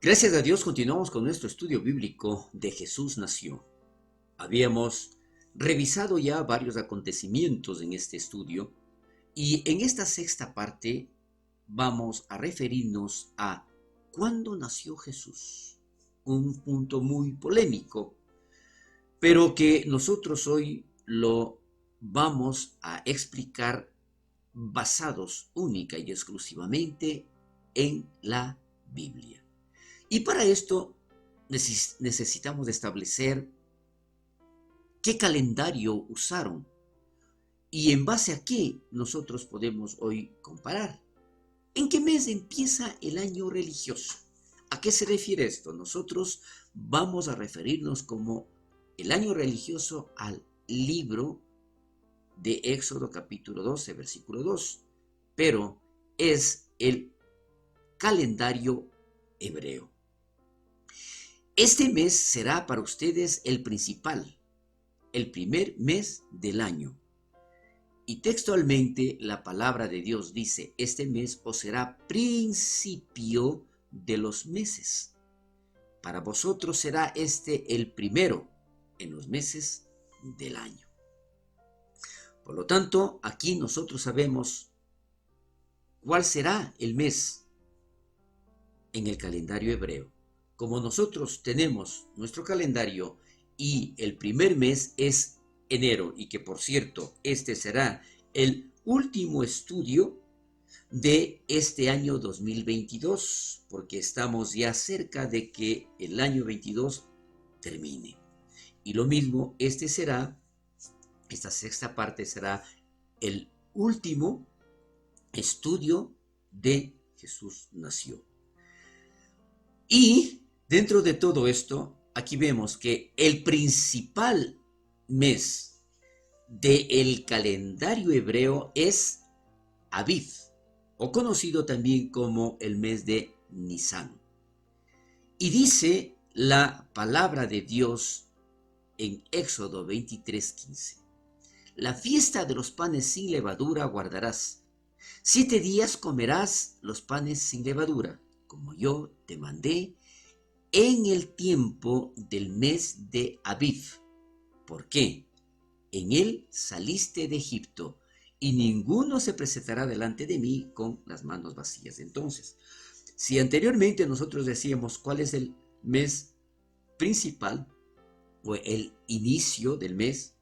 Gracias a Dios continuamos con nuestro estudio bíblico de Jesús nació. Habíamos revisado ya varios acontecimientos en este estudio y en esta sexta parte vamos a referirnos a cuándo nació Jesús. Un punto muy polémico, pero que nosotros hoy lo vamos a explicar basados única y exclusivamente en la Biblia. Y para esto necesitamos establecer qué calendario usaron y en base a qué nosotros podemos hoy comparar. ¿En qué mes empieza el año religioso? ¿A qué se refiere esto? Nosotros vamos a referirnos como el año religioso al libro de Éxodo capítulo 12, versículo 2, pero es el calendario hebreo. Este mes será para ustedes el principal, el primer mes del año. Y textualmente la palabra de Dios dice, este mes os será principio de los meses. Para vosotros será este el primero en los meses del año. Por lo tanto, aquí nosotros sabemos cuál será el mes en el calendario hebreo. Como nosotros tenemos nuestro calendario y el primer mes es enero, y que por cierto, este será el último estudio de este año 2022, porque estamos ya cerca de que el año 22 termine. Y lo mismo, esta sexta parte será el último estudio de Jesús nació. Y dentro de todo esto, aquí vemos que el principal mes del calendario hebreo es Aviv, o conocido también como el mes de Nisán. Y dice la palabra de Dios en Éxodo 23:15. La fiesta de los panes sin levadura guardarás. 7 días comerás los panes sin levadura, como yo te mandé, en el tiempo del mes de Aviv. ¿Por qué? En él saliste de Egipto, y ninguno se presentará delante de mí con las manos vacías. Entonces, si anteriormente nosotros decíamos cuál es el mes principal, o el inicio del mes,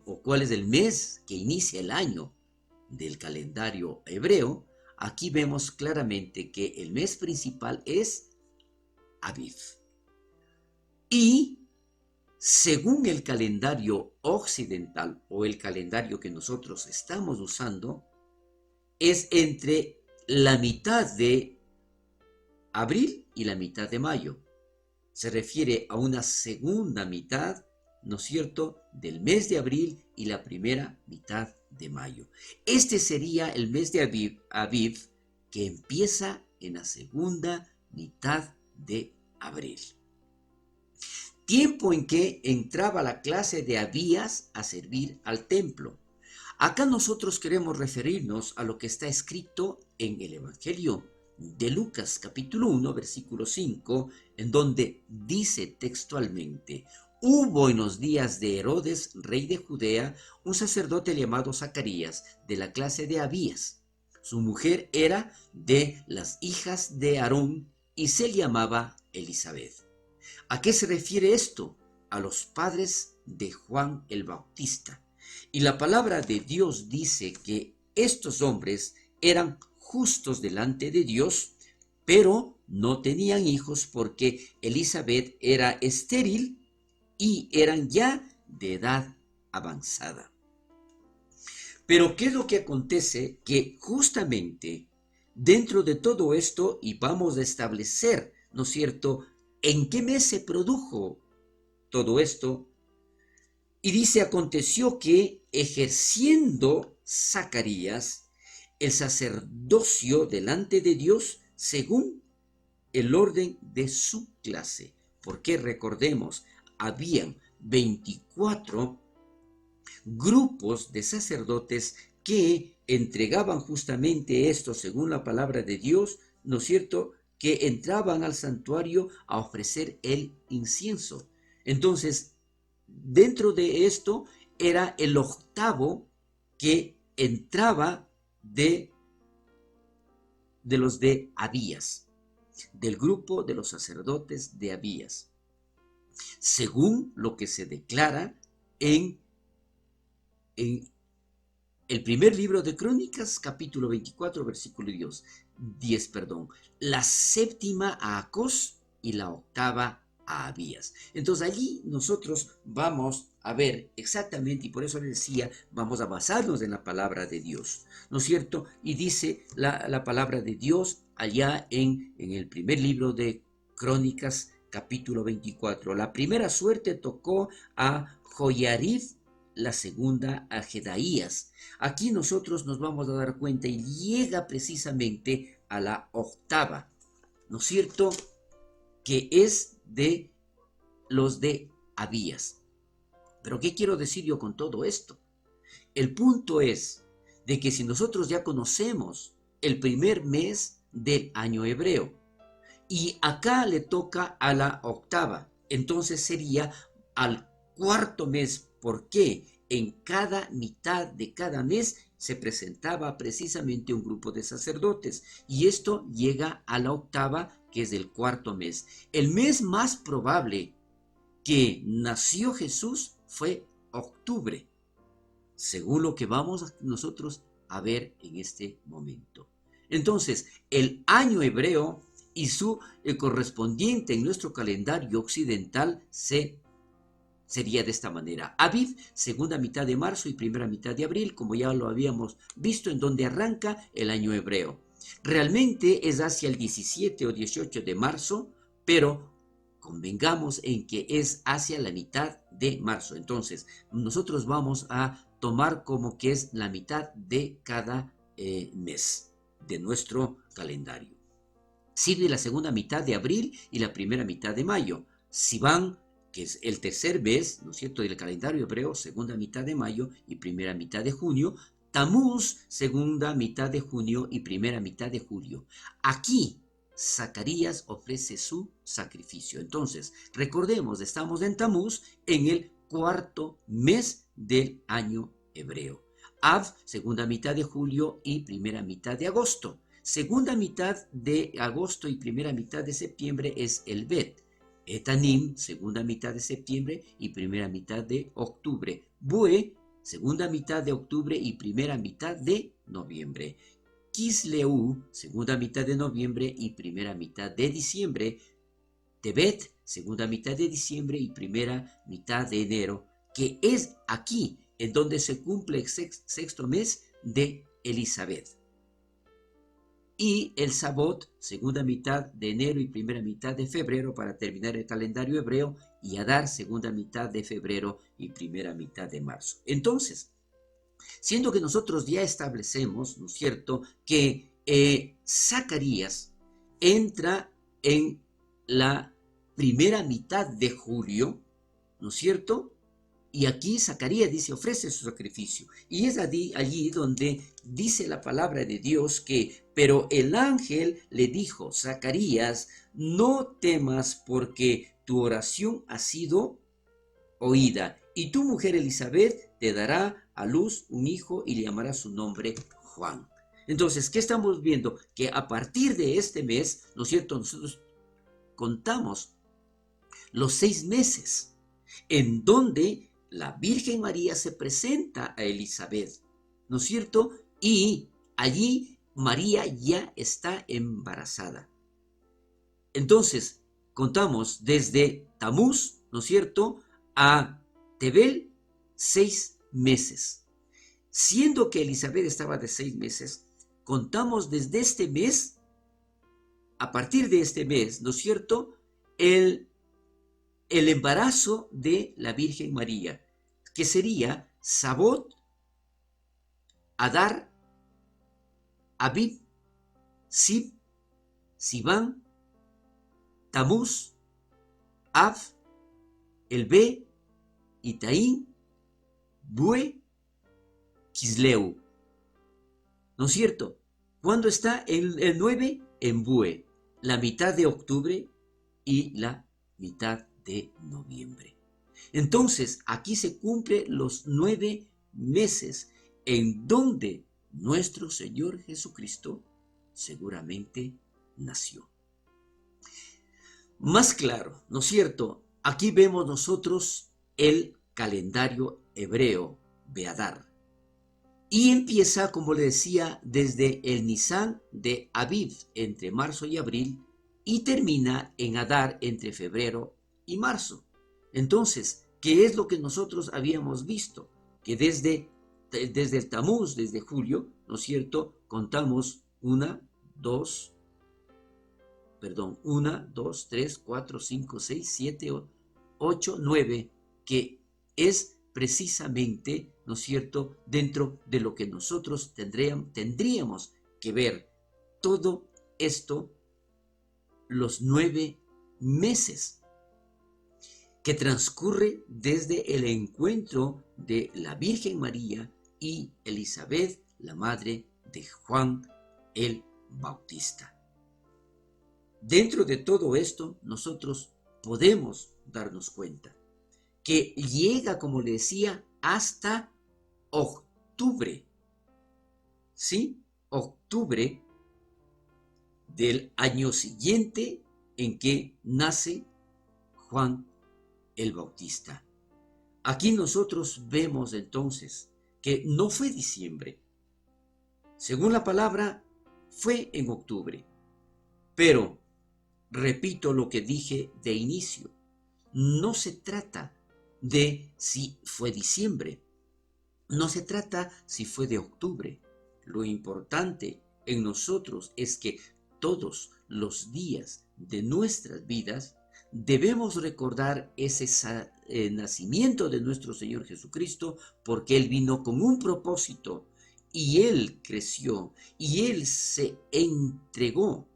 o cuál es el mes que inicia el año del calendario hebreo, aquí vemos claramente que el mes principal es Aviv. Y según el calendario occidental o el calendario que nosotros estamos usando, es entre la mitad de abril y la mitad de mayo. Se refiere a una segunda mitad, ¿no es cierto?, del mes de abril y la primera mitad de mayo. Este sería el mes de Aviv, que empieza en la segunda mitad de abril. Tiempo en que entraba la clase de Abías a servir al templo. Acá nosotros queremos referirnos a lo que está escrito en el Evangelio de Lucas capítulo 1 versículo 5, en donde dice textualmente: hubo en los días de Herodes, rey de Judea, un sacerdote llamado Zacarías, de la clase de Abías. Su mujer era de las hijas de Aarón y se llamaba Elizabeth. ¿A qué se refiere esto? A los padres de Juan el Bautista. Y la palabra de Dios dice que estos hombres eran justos delante de Dios, pero no tenían hijos porque Elizabeth era estéril y eran ya de edad avanzada. Pero ¿qué es lo que acontece? Que justamente dentro de todo esto, y vamos a establecer, ¿no es cierto?, en qué mes se produjo todo esto. Y dice, aconteció que ejerciendo Zacarías el sacerdocio delante de Dios según el orden de su clase. Porque recordemos, habían 24 grupos de sacerdotes que entregaban justamente esto según la palabra de Dios, ¿no es cierto?, que entraban al santuario a ofrecer el incienso. Entonces, dentro de esto era el octavo que entraba de los de Abías, del grupo de los sacerdotes de Abías, según lo que se declara en el primer libro de Crónicas, capítulo 24, versículo 10, la séptima a Acos y la octava a Abías. Entonces allí nosotros vamos a ver exactamente, y por eso les decía, vamos a basarnos en la palabra de Dios, ¿no es cierto? Y dice la palabra de Dios allá en el primer libro de Crónicas, capítulo 24. La primera suerte tocó a Joiarib, la segunda a Jedaías. Aquí nosotros nos vamos a dar cuenta y llega precisamente a la octava, ¿no es cierto?, que es de los de Abías. Pero ¿qué quiero decir yo con todo esto? El punto es de que si nosotros ya conocemos el primer mes del año hebreo y acá le toca a la octava, entonces sería al cuarto mes. ¿Por qué? En cada mitad de cada mes se presentaba precisamente un grupo de sacerdotes y esto llega a la octava, que es el cuarto mes. El mes más probable que nació Jesús fue octubre, según lo que vamos nosotros a ver en este momento. Entonces, el año hebreo y su correspondiente en nuestro calendario occidental sería de esta manera: Aviv, segunda mitad de marzo y primera mitad de abril, como ya lo habíamos visto, en donde arranca el año hebreo. Realmente es hacia el 17 o 18 de marzo, pero convengamos en que es hacia la mitad de marzo. Entonces, nosotros vamos a tomar como que es la mitad de cada mes de nuestro calendario. Sigue la segunda mitad de abril y la primera mitad de mayo. Sivan, que es el tercer mes, ¿no es cierto?, del calendario hebreo, segunda mitad de mayo y primera mitad de junio. Tamuz, segunda mitad de junio y primera mitad de julio. Aquí Zacarías ofrece su sacrificio. Entonces, recordemos, estamos en Tamuz, en el cuarto mes del año hebreo. Av, segunda mitad de julio y primera mitad de agosto. Segunda mitad de agosto y primera mitad de septiembre es el Bet. Etanim, segunda mitad de septiembre y primera mitad de octubre. Bue, segunda mitad de octubre y primera mitad de noviembre. Kisleu, segunda mitad de noviembre y primera mitad de diciembre. Tebet, segunda mitad de diciembre y primera mitad de enero, que es aquí en donde se cumple el sexto mes de Elizabeth. Y el Sabot, segunda mitad de enero y primera mitad de febrero, para terminar el calendario hebreo, y Adar, segunda mitad de febrero y primera mitad de marzo. Entonces, siendo que nosotros ya establecemos, ¿no es cierto?, que Zacarías entra en la primera mitad de julio, ¿no es cierto?, y aquí Zacarías dice, ofrece su sacrificio. Y es allí donde dice la palabra de Dios que, pero el ángel le dijo, Zacarías, no temas porque tu oración ha sido oída, y tu mujer Elizabeth te dará a luz un hijo y le llamará su nombre Juan. Entonces, ¿qué estamos viendo? Que a partir de este mes, ¿no es cierto?, nosotros contamos los 6 meses en donde la Virgen María se presenta a Elizabeth, ¿no es cierto? Y allí María ya está embarazada. Entonces, contamos desde Tamuz, ¿no es cierto?, a Tebel, 6 meses. Siendo que Elizabeth estaba de 6 meses, contamos desde este mes, a partir de este mes, ¿no es cierto?, el embarazo de la Virgen María, que sería Sabot, Adar, Abib, Sib, Sivan, Tamuz, Av, Elbe, Itaín, Bue, Kisleu. ¿No es cierto? ¿Cuándo está el 9? En Bue. la mitad de octubre y la mitad de noviembre. Entonces, aquí se cumplen los 9 meses en donde nuestro Señor Jesucristo seguramente nació. Más claro, ¿no es cierto? Aquí vemos nosotros el calendario hebreo, Beadar. Y empieza, como le decía, desde el Nisan de Aviv, entre marzo y abril, y termina en Adar, entre febrero y marzo. Entonces, ¿qué es lo que nosotros habíamos visto? Que desde el Tamuz, desde julio, ¿no es cierto? Contamos 2, 3, 4, 5, 6, 7, 8, 9, que es precisamente, ¿no es cierto?, dentro de lo que nosotros tendríamos que ver todo esto, los 9 meses que transcurre desde el encuentro de la Virgen María y Elizabeth, la madre de Juan el Bautista. Dentro de todo esto, nosotros podemos darnos cuenta que llega, como le decía, hasta octubre, ¿sí? Octubre del año siguiente en que nace Juan el Bautista. Aquí nosotros vemos entonces que no fue diciembre. Según la palabra, fue en octubre. Pero, repito lo que dije de inicio, no se trata de si fue diciembre, no se trata si fue de octubre. Lo importante en nosotros es que todos los días de nuestras vidas debemos recordar ese nacimiento de nuestro Señor Jesucristo, porque Él vino con un propósito y Él creció y Él se entregó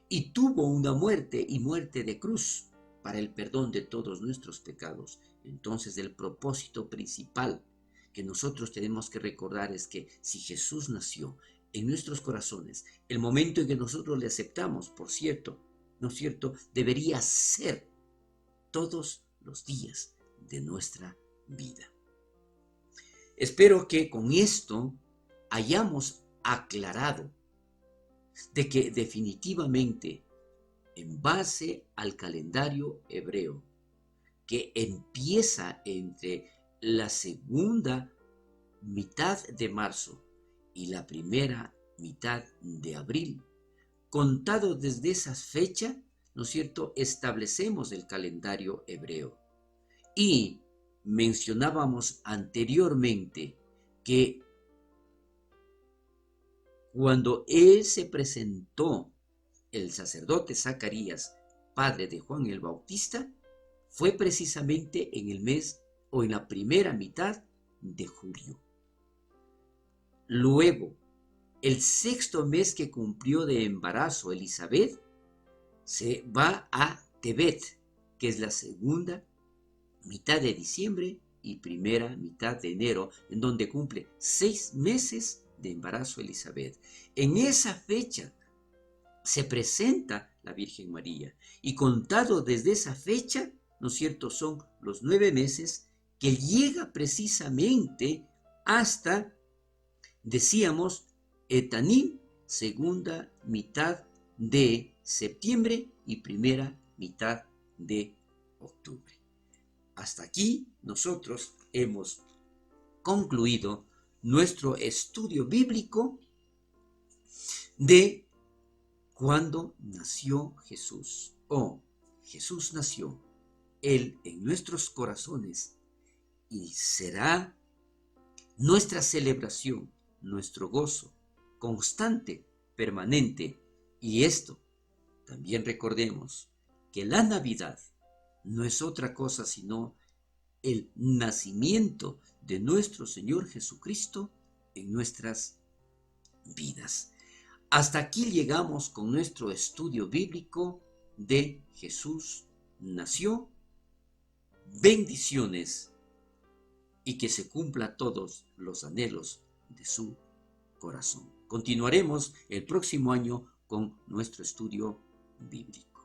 y tuvo una muerte y muerte de cruz para el perdón de todos nuestros pecados. Entonces el propósito principal que nosotros tenemos que recordar es que si Jesús nació en nuestros corazones, el momento en que nosotros le aceptamos, por cierto, ¿no es cierto?, debería ser todos los días de nuestra vida. Espero que con esto hayamos aclarado de que definitivamente, en base al calendario hebreo, que empieza entre la segunda mitad de marzo y la primera mitad de abril, contado desde esa fecha, ¿no es cierto?, establecemos el calendario hebreo. Y mencionábamos anteriormente que cuando él se presentó, el sacerdote Zacarías, padre de Juan el Bautista, fue precisamente en el mes o en la primera mitad de julio. Luego, el sexto mes que cumplió de embarazo Elizabeth, se va a Tebet, que es la segunda mitad de diciembre y primera mitad de enero, en donde cumple 6 meses de embarazo Elizabeth. En esa fecha se presenta la Virgen María y contado desde esa fecha, ¿no es cierto?, son los 9 meses que llega precisamente hasta, decíamos, Etanim, segunda mitad de septiembre y primera mitad de octubre. Hasta aquí nosotros hemos concluido nuestro estudio bíblico de cuándo nació Jesús. Jesús nació, Él en nuestros corazones, y será nuestra celebración, nuestro gozo constante, permanente. Y esto, también recordemos que la Navidad no es otra cosa sino el nacimiento de nuestro Señor Jesucristo en nuestras vidas. Hasta aquí llegamos con nuestro estudio bíblico de Jesús nació. Bendiciones y que se cumpla todos los anhelos de su corazón. Continuaremos el próximo año con nuestro estudio bíblico.